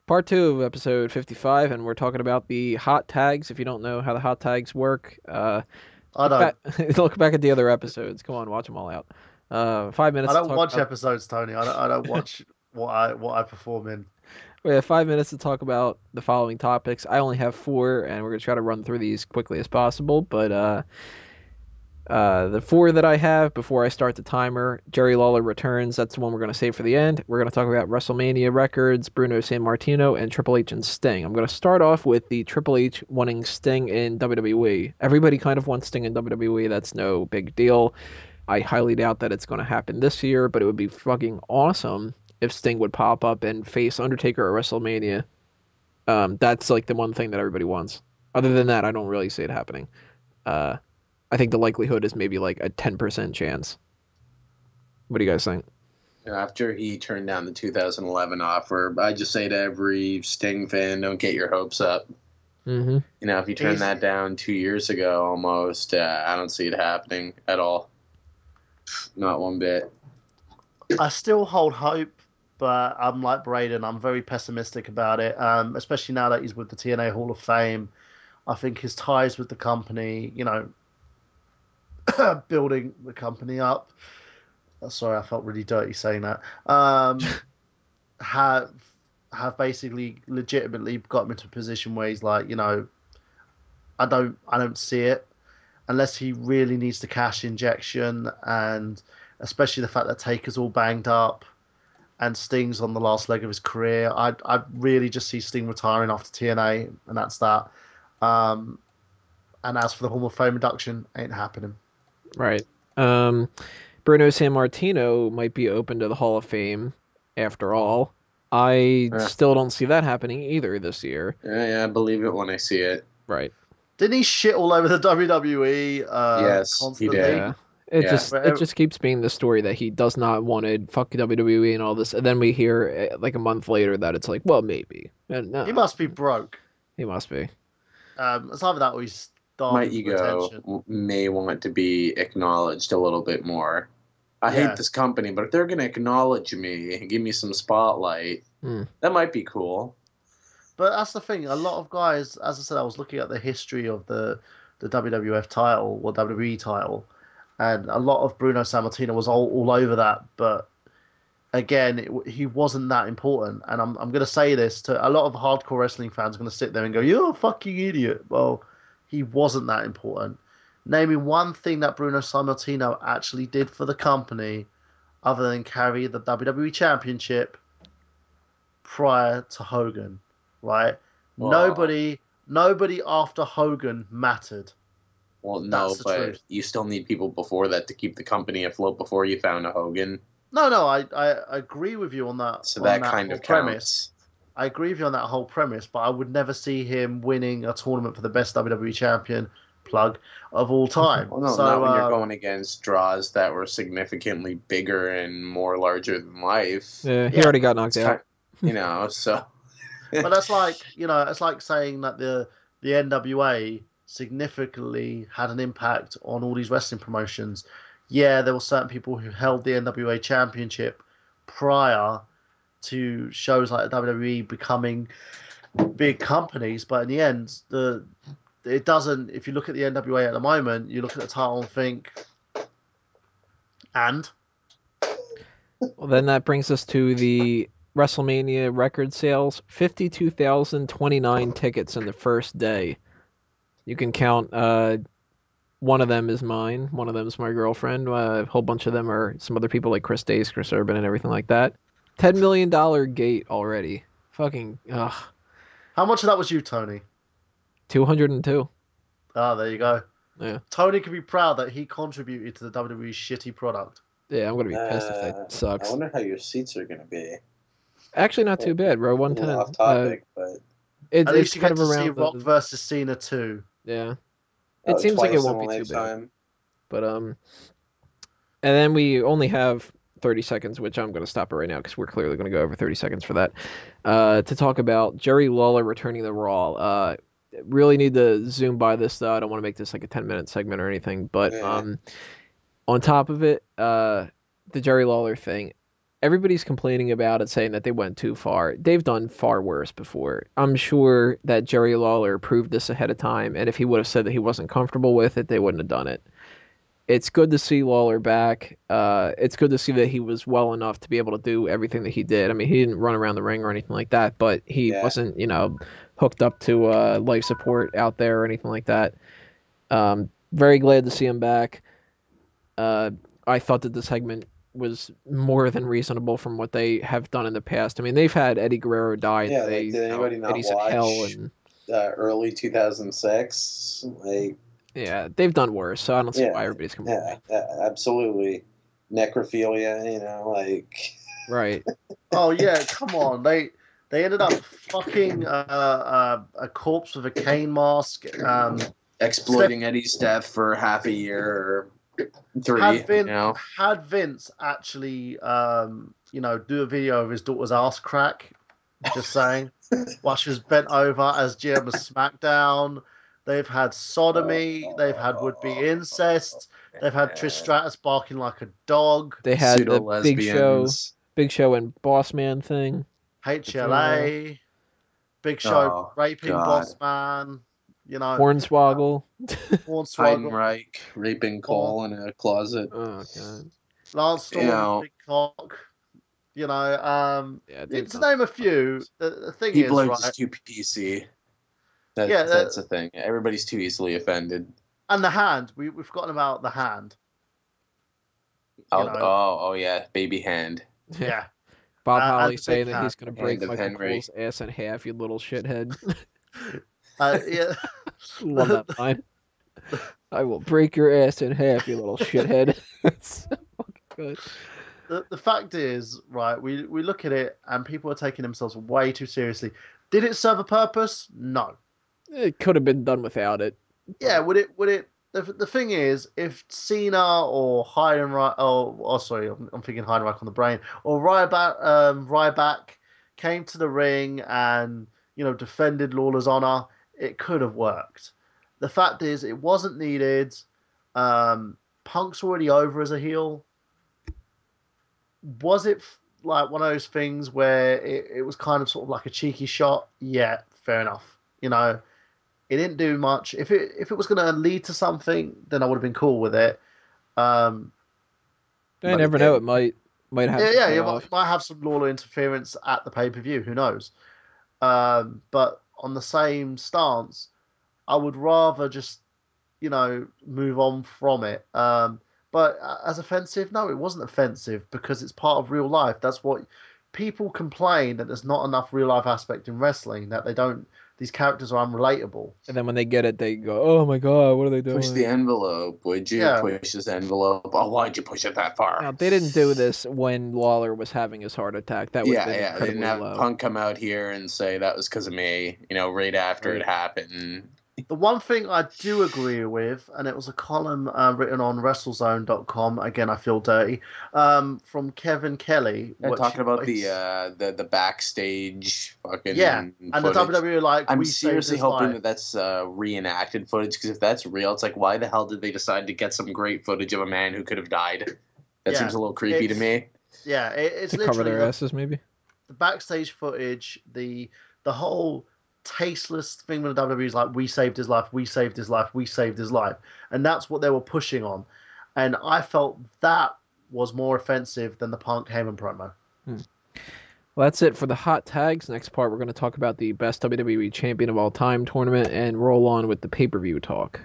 Part two of episode 55, and we're talking about the hot tags. If you don't know how the hot tags work, I look back don't. look back at the other episodes. Come on, watch them all out. Five I minutes to don't talk watch about. episodes, Tony. I don't watch what I perform in. We have 5 minutes to talk about the following topics. I only have four, and we're gonna try to run through these quickly as possible. But the four that I have before I start the timer, Jerry Lawler returns. That's the one we're going to save for the end. We're going to talk about WrestleMania records, Bruno Sammartino, and Triple H and Sting. I'm going to start off with the Triple H wanting Sting in WWE. Everybody kind of wants Sting in WWE. That's no big deal. I highly doubt that it's going to happen this year, but it would be fucking awesome if Sting would pop up and face Undertaker at WrestleMania. That's like the one thing that everybody wants. Other than that, I don't really see it happening. Uh, I think the likelihood is maybe like a 10% chance. What do you guys think? After he turned down the 2011 offer, I just say to every Sting fan, don't get your hopes up. Mm-hmm. If you turned that down 2 years ago almost, I don't see it happening at all. Not one bit. I still hold hope, but I'm like Braden. I'm very pessimistic about it. Especially now that he's with the TNA Hall of Fame. I think his ties with the company, building the company up. Sorry, I felt really dirty saying that. Have have basically legitimately got him into a position where he's like, I don't see it unless he really needs the cash injection, and especially the fact that Taker's all banged up and Sting's on the last leg of his career. I really just see Sting retiring after TNA, and that's that. Um, and as for the Hall of Fame induction, ain't happening. Right. Um, Bruno Sammartino might be open to the Hall of Fame after all. I Uh, still don't see that happening either this year. I believe it when I see it. Right. Didn't he shit all over the WWE Yes, he did. constantly? Yeah. It Yeah. just it just keeps being the story that he does not want to fuck WWE and all this, and then we hear like a month later that it's like, well, maybe. And He no, must be broke. he must be. It's either that or he's My starving for ego attention. may want to be acknowledged a little bit more. I hate Yeah, this company, but if they're going to acknowledge me and give me some spotlight, Hmm. that might be cool. but that's the thing. A lot of guys, as I said, I was looking at the history of the WWF title or WWE title, and a lot of Bruno Sammartino was all over that. But again, he wasn't that important. And I'm going to say this to a lot of hardcore wrestling fans. Are going to sit there and go, "You're a fucking idiot." Well, he wasn't that important. Name me one thing that Bruno Sammartino actually did for the company other than carry the WWE Championship prior to Hogan, right? Well, Nobody after Hogan mattered. no, That's the but truth. you still need people before that to keep the company afloat before you found a Hogan. No, I agree with you So on that that kind whole of premise. counts. I agree with you on that whole premise, but I would never see him winning a tournament for the best WWE champion plug of all time. Well, no, not So when you're going against draws that were significantly bigger and more larger than life. Yeah, he yeah, already got knocked It's kind, out. so but that's like it's like saying that the NWA significantly had an impact on all these wrestling promotions. Yeah, there were certain people who held the NWA championship prior to shows like WWE becoming big companies, but in the end, the it doesn't. If you look at the NWA at the moment, you look at the title and think, and Well, then that brings us to the WrestleMania record sales: 52,029 tickets in the first day. You can count. One of them is mine. One of them is my girlfriend. A whole bunch of them are some other people like Chris Dace, Chris Urban, and everything like that. $10 million gate already. Fucking ugh. how much of that was you, Tony? 202. Ah, there you go. Yeah. Tony can be proud that he contributed to the WWE's shitty product. Yeah, I'm gonna be pissed if that I sucks. wonder how your seats are going to be. Actually, not too bad. Row A little off 110. topic, but At It's least you kind get of to see around Rock the versus Cena too. yeah. It seems like it twice in won't a be too bad. lifetime. But and then we only have 30 seconds, which I'm going to stop it right now because we're clearly going to go over 30 seconds for that. To talk about Jerry Lawler returning to Raw. Really need to zoom by this though. I don't want to make this like a 10-minute segment or anything, but Yeah. on top of it, the Jerry Lawler thing. everybody's complaining about it, saying that they went too far. They've done far worse before. I'm sure that Jerry Lawler proved this ahead of time, and if he would have said that he wasn't comfortable with it, they wouldn't have done it. It's good to see Lawler back. It's good to see that he was well enough to be able to do everything that he did. I mean, he didn't run around the ring or anything like that, but he Yeah. wasn't, hooked up to life support out there or anything like that. Very glad to see him back. I thought that the segment was more than reasonable from what they have done in the past. I mean, they've had Eddie Guerrero die. Yeah, like, did anybody not Eddie's in hell watch and early 2006? Like, yeah, they've done worse. So I don't see yeah, why everybody's complaining. yeah, absolutely. Necrophilia, like. Right. Oh yeah, come on. They ended up fucking a corpse with a cane mask. Exploiting Eddie's death for half a year or 3, had Vince actually, do a video of his daughter's ass crack. Just saying. While she was bent over as GM of SmackDown. They've had sodomy. They've had would-be incest. They've had Trish Stratus barking like a dog. They had the Pseudo-lesbians. Big Show and Boss Man thing. HLA. Big Show raping God. Boss Man. Hornswoggle. Heidenreich raping Cole in a closet. Oh god. Lance Storm, big cock. To name a few. The thing People is, are right? just too PC. That's the thing. Everybody's too easily offended. And the hand. We've forgotten about the hand. Oh yeah, baby hand. Yeah. Bob Holly saying that he's going to break Michael Cole's ass in half, you little shithead. Yeah. Love that line. I will break your ass in half, you little shithead. That's so fucking good. The fact is, right, we look at it and people are taking themselves way too seriously. Did it serve a purpose? No. It could have been done without it. Yeah, would it? The thing is, if Cena or Heidenreich, I'm thinking Heidenreich on the brain, or Ryback came to the ring and defended Lawler's honor, it could have worked. The fact is, it wasn't needed. Punk's already over as a heel. Was it like one of those things where it was kind of sort of like a cheeky shot? Yeah, fair enough. It didn't do much. If it was going to lead to something, then I would have been cool with it. I never know. It might have. Yeah, you might have some Lawler interference at the pay-per-view. Who knows? But on the same stance, I would rather just move on from it. But as offensive, no, it wasn't offensive because it's part of real life. That's what people complain, that there's not enough real life aspect in wrestling, that these characters are unrelatable. And then when they get it, they go, oh my god, what are they doing? Push the envelope, would you? Yeah. Push this envelope. Oh, why'd you push it that far? Now, they didn't do this when Lawler was having his heart attack. That would They didn't have Punk come out here and say that was because of me, right after it happened. The one thing I do agree with, and it was a column written on WrestleZone.com, again, I feel dirty, from Kevin Kelly. Talking about the backstage fucking and footage. the WWE, I'm seriously hoping that's reenacted footage, because if that's real, it's like, why the hell did they decide to get some great footage of a man who could have died? That seems a little creepy to me. Yeah, it's to cover their asses, maybe? The backstage footage, the whole tasteless thing with the WWE is like, we saved his life, we saved his life, we saved his life. And that's what they were pushing on. And I felt that was more offensive than the Punk Heyman promo. Well, that's it for the hot tags. Next part, we're going to talk about the best WWE champion of all time tournament and roll on with the pay-per-view talk.